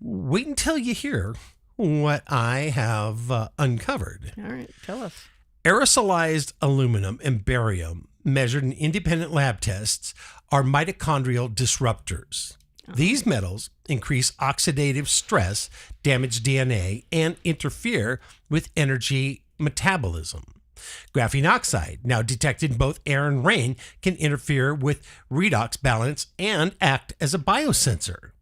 wait until you hear what I have uncovered. All right, tell us. Aerosolized aluminum and barium measured in independent lab tests are mitochondrial disruptors. These metals increase oxidative stress, damage DNA, and interfere with energy metabolism. Graphene oxide, now detected in both air and rain, can interfere with redox balance and act as a biosensor.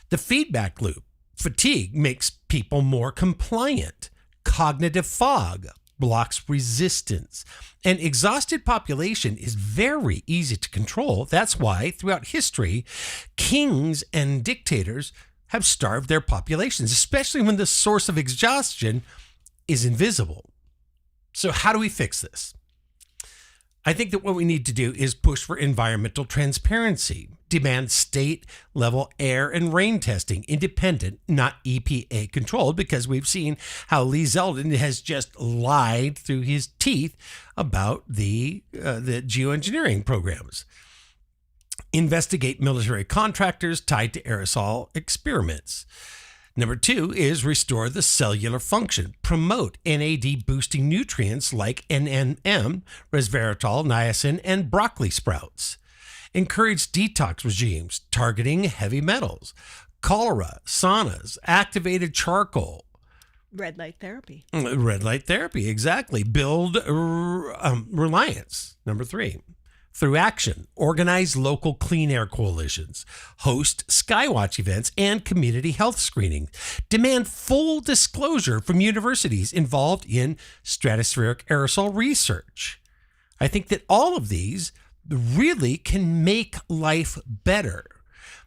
The feedback loop, fatigue, makes people more compliant. Cognitive fog blocks resistance. An exhausted population is very easy to control. That's why, throughout history, kings and dictators have starved their populations, especially when the source of exhaustion is invisible. So how do we fix this? I think that what we need to do is push for environmental transparency, demand state-level air and rain testing, independent, not EPA controlled, because we've seen how Lee Zeldin has just lied through his teeth about the geoengineering programs. Investigate military contractors tied to aerosol experiments. Number 2 is restore the cellular function. Promote NAD boosting nutrients like NMN, resveratrol, niacin, and broccoli sprouts. Encourage detox regimes targeting heavy metals, cholera, saunas, activated charcoal. Red light therapy. Red light therapy, exactly. Build reliance. Number 3. Through action, organize local clean air coalitions, host skywatch events and community health screening, demand full disclosure from universities involved in stratospheric aerosol research. I think that all of these really can make life better.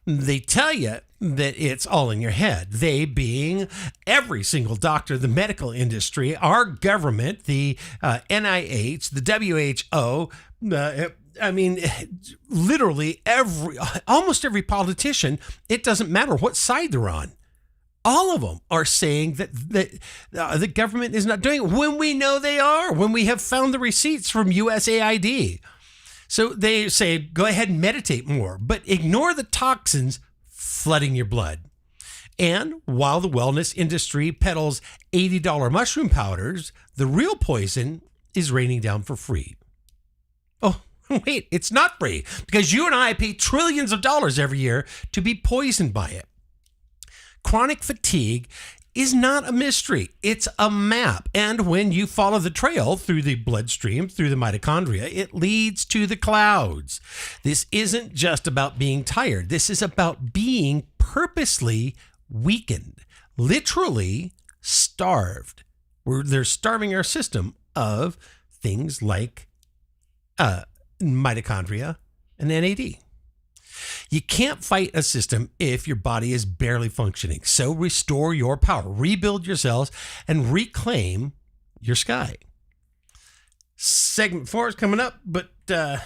They tell you that it's all in your head. They being every single doctor, the medical industry, our government, the NIH, the WHO, literally almost every politician, it doesn't matter what side they're on. All of them are saying that the government is not doing it when we know they are, when we have found the receipts from USAID. So they say, go ahead and meditate more, but ignore the toxins flooding your blood. And while the wellness industry peddles $80 mushroom powders, the real poison is raining down for free. Oh, wait, it's not free because you and I pay trillions of dollars every year to be poisoned by it. Chronic fatigue is not a mystery. It's a map. And when you follow the trail through the bloodstream, through the mitochondria, it leads to the clouds. This isn't just about being tired. This is about being purposely weakened, literally starved. They're starving our system of things like mitochondria and NAD. You can't fight a system if your body is barely functioning. So restore your power, rebuild your cells, and reclaim your sky. Segment 4 is coming up, but do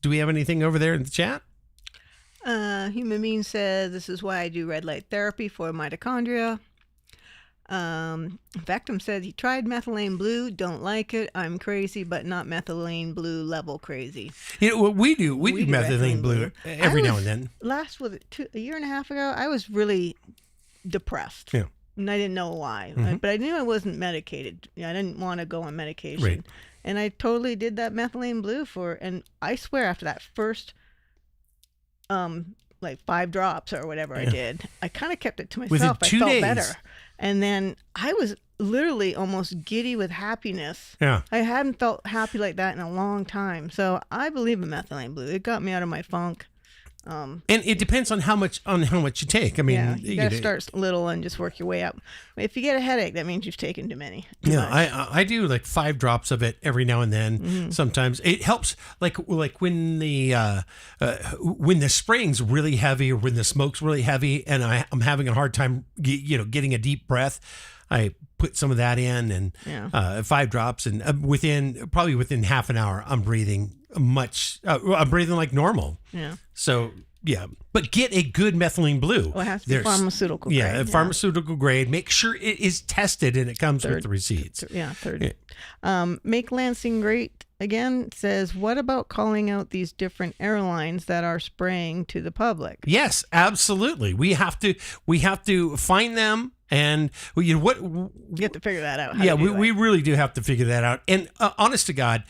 we have anything over there in the chat? Human Being says, this is why I do red light therapy for mitochondria. Vectum said he tried methylene blue, don't like it. I'm crazy, but not methylene blue level crazy. You know what we do? We do methylene blue every now and then. A year and a half ago, I was really depressed. Yeah. And I didn't know why. But I knew I wasn't medicated. I didn't want to go on medication. Right. And I totally did that methylene blue and I swear after that first like 5 drops or whatever I did, I kind of kept it to myself. Within 2 days. I felt better. And then I was literally almost giddy with happiness. Yeah. I hadn't felt happy like that in a long time. So I believe in methylene blue. It got me out of my funk. And it depends on how much you take. I mean, you gotta start little and just work your way up. If you get a headache, that means you've taken too many. I do like 5 drops of it every now and then. Sometimes it helps, like when the spraying's really heavy or when the smoke's really heavy, and I'm having a hard time, getting a deep breath. I put some of that in and 5 drops, and within half an hour, I'm breathing I'm breathing like normal. Yeah. So yeah, but get a good methylene blue. Well, it has to be pharmaceutical grade. Yeah, pharmaceutical grade. Make sure it is tested and it comes with the receipts. Third. Make Lansing Great again says, what about calling out these different airlines that are spraying to the public? Yes, absolutely. We have to find them. And you have to figure that out. We really do have to figure that out. And honest to God,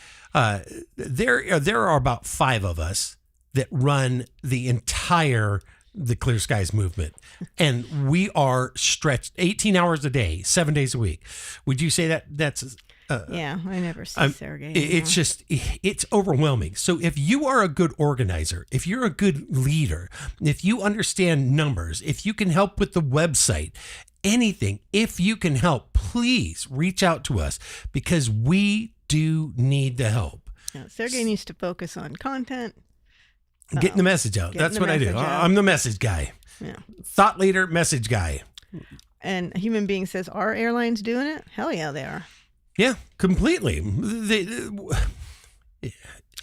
there are about 5 of us that run the Clear Skies movement, and we are stretched 18 hours a day, 7 days a week. Would you say that's? I never see Serge. It's overwhelming. So if you are a good organizer, if you're a good leader, if you understand numbers, if you can help with the website, anything, if you can help, please reach out to us because we do need the help. Serge needs to focus on content. Getting the message out. That's what I do. I'm the message guy. Yeah. Thought leader, message guy. And Human Being says, are airlines doing it? Hell yeah, they are. Yeah, completely.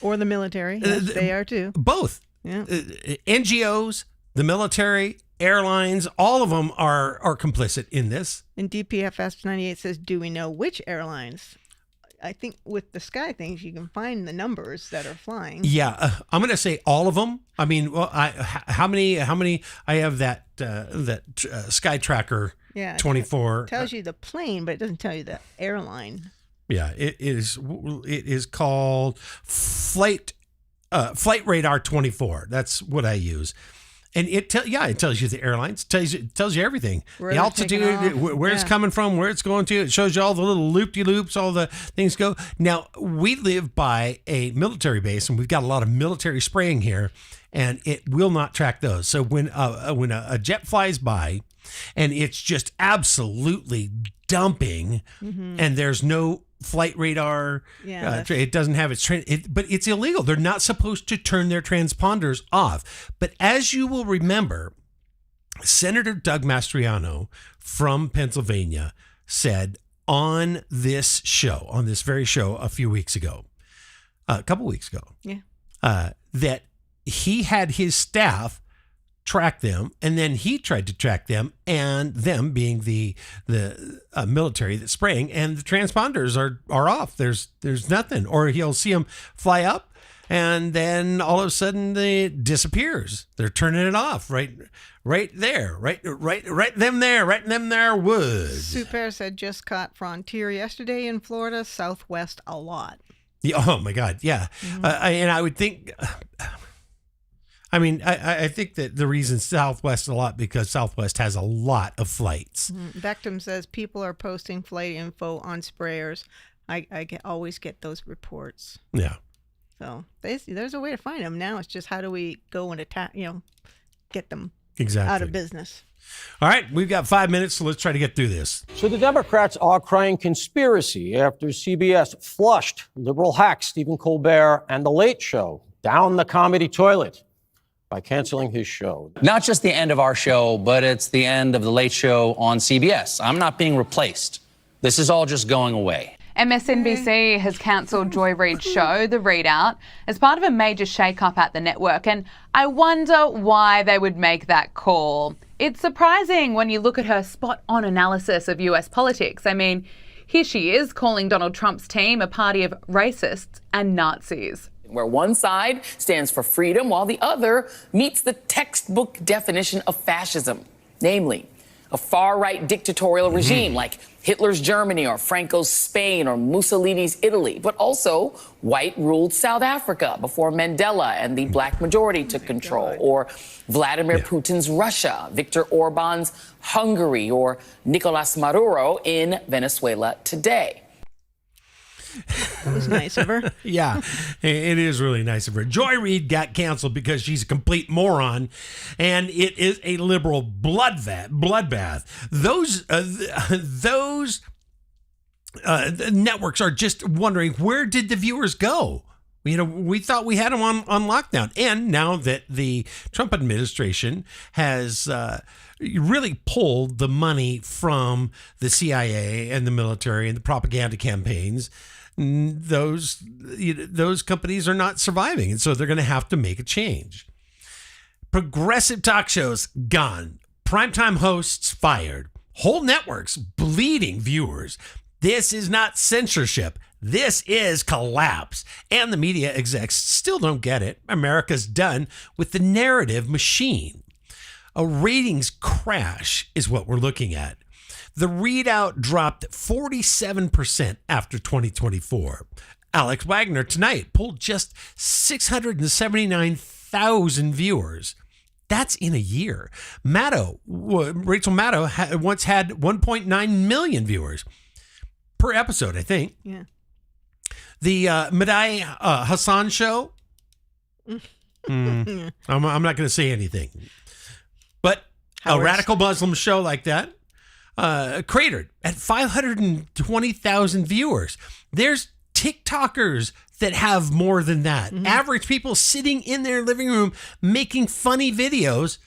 Or the military. Yes, they are too. Both. Yeah. NGOs, the military, airlines, all of them are complicit in this. And DPFS 98 says, do we know which airlines? I think with the sky things, you can find the numbers that are flying. Yeah, I'm going to say all of them. I mean, how many? I have that Sky Tracker 24. It tells you the plane, but it doesn't tell you the airline. Yeah, it is called Flight Radar 24. That's what I use. And it tells you the airlines, tells you everything, where the altitude, where it's coming from, where it's going to. It shows you all the little loop-de-loops, all the things go. Now, we live by a military base, and we've got a lot of military spraying here, and it will not track those. So when a jet flies by, and it's just absolutely dumping, and there's no flight radar, it doesn't have its but it's illegal. They're not supposed to turn their transponders off. But as you will remember, Senator Doug Mastriano from Pennsylvania said on this very show a couple weeks ago, that he had his staff track them, and then he tried to track them, and them being the military that's spraying, and the transponders are off. There's nothing, or he'll see them fly up, And then all of a sudden it disappears. They're turning it off right there, right in them there woods. Super said just caught Frontier yesterday in Florida, Southwest a lot. Yeah, oh my God, yeah. Mm-hmm. And I would think, I think that the reason Southwest a lot because Southwest has a lot of flights. Vectum says people are posting flight info on sprayers. I always get those reports. Yeah. So there's a way to find them now. It's just how do we go and attack, get them out of business. All right, we've got 5 minutes, so let's try to get through this. So the Democrats are crying conspiracy after CBS flushed liberal hack Stephen Colbert and The Late Show down the comedy toilet by canceling his show. Not just the end of our show, but it's the end of The Late Show on CBS. I'm not being replaced. This is all just going away. MSNBC has cancelled Joy Reid's show, The Readout, as part of a major shake-up at the network, and I wonder why they would make that call. It's surprising when you look at her spot-on analysis of US politics. I mean, here she is calling Donald Trump's team a party of racists and Nazis. Where one side stands for freedom while the other meets the textbook definition of fascism, namely a far-right dictatorial regime like Hitler's Germany or Franco's Spain or Mussolini's Italy, but also white-ruled South Africa before Mandela and the black majority took control, or Vladimir Putin's Russia, Viktor Orban's Hungary, or Nicolas Maduro in Venezuela today. That was nice of her. Yeah, it is really nice of her. Joy Reid got canceled because she's a complete moron, and it is a liberal bloodbath. Those networks are just wondering, where did the viewers go? We thought we had them on lockdown, and now that the Trump administration has really pulled the money from the CIA and the military and the propaganda campaigns, those companies are not surviving, and so they're going to have to make a change. Progressive talk shows gone. Primetime hosts fired. Whole networks bleeding viewers. This is not censorship. This is collapse. And the media execs still don't get it. America's done with the narrative machine. A ratings crash is what we're looking at. The Readout dropped 47% after 2024. Alex Wagner tonight pulled just 679,000 viewers. That's in a year. Rachel Maddow once had 1.9 million viewers per episode, I think. Yeah. The Madai Hassan show. I'm not going to say anything. But a radical Muslim show like that cratered at 520,000 viewers. There's TikTokers that have more than that. Average people sitting in their living room making funny videos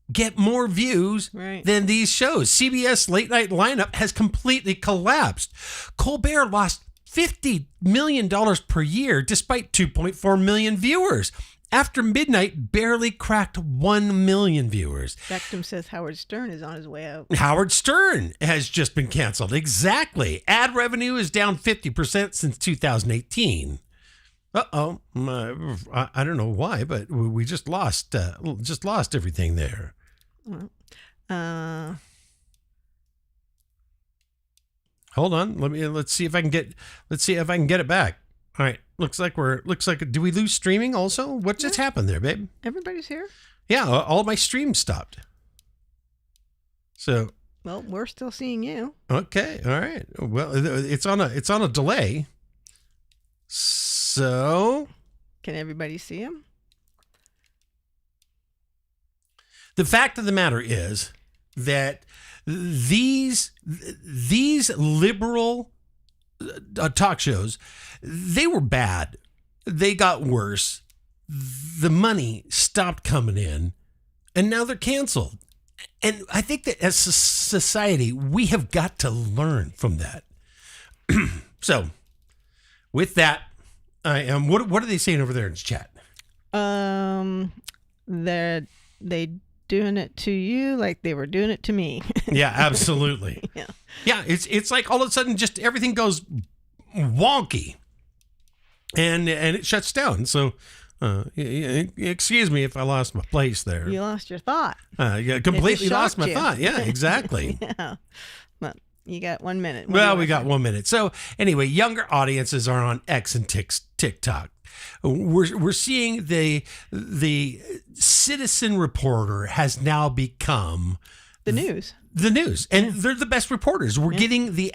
get more views than these shows. CBS late night lineup has completely collapsed. Colbert lost $50 million per year despite 2.4 million viewers. After Midnight barely cracked 1 million viewers. Vectum says Howard Stern is on his way out. Howard Stern has just been canceled. Exactly. Ad revenue is down 50% since 2018. Uh-oh. I don't know why, but we just lost everything there. Hold on. Let's see if I can get it back. All right. Looks like do we lose streaming also? What just happened there, babe? Everybody's here? Yeah, all my streams stopped. So, well, we're still seeing you. Okay. All right. Well, it's on a delay. So, can everybody see him? The fact of the matter is that these liberal talk shows, they were bad. They got worse. The money stopped coming in, and now they're canceled. And I think that as a society, we have got to learn from that. So, with that, I am. What are they saying over there in the chat? They doing it to you like they were doing it to me. Yeah, absolutely. Yeah, it's like all of a sudden just everything goes wonky. and it shuts down. So, excuse me if I lost my place there. You lost your thought. Yeah, completely lost my thought. Yeah, exactly. Yeah. Well, you got 1 minute. Well, we got 1 minute. So anyway, younger audiences are on X and TikTok. We're seeing the citizen reporter has now become the news. The news. And they're the best reporters. We're getting the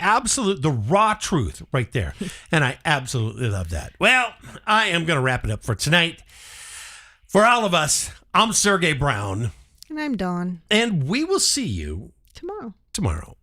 raw truth right there. And I absolutely love that. Well, I am going to wrap it up for tonight. For all of us, I'm Sergey Brown. And I'm Dawn. And we will see you tomorrow.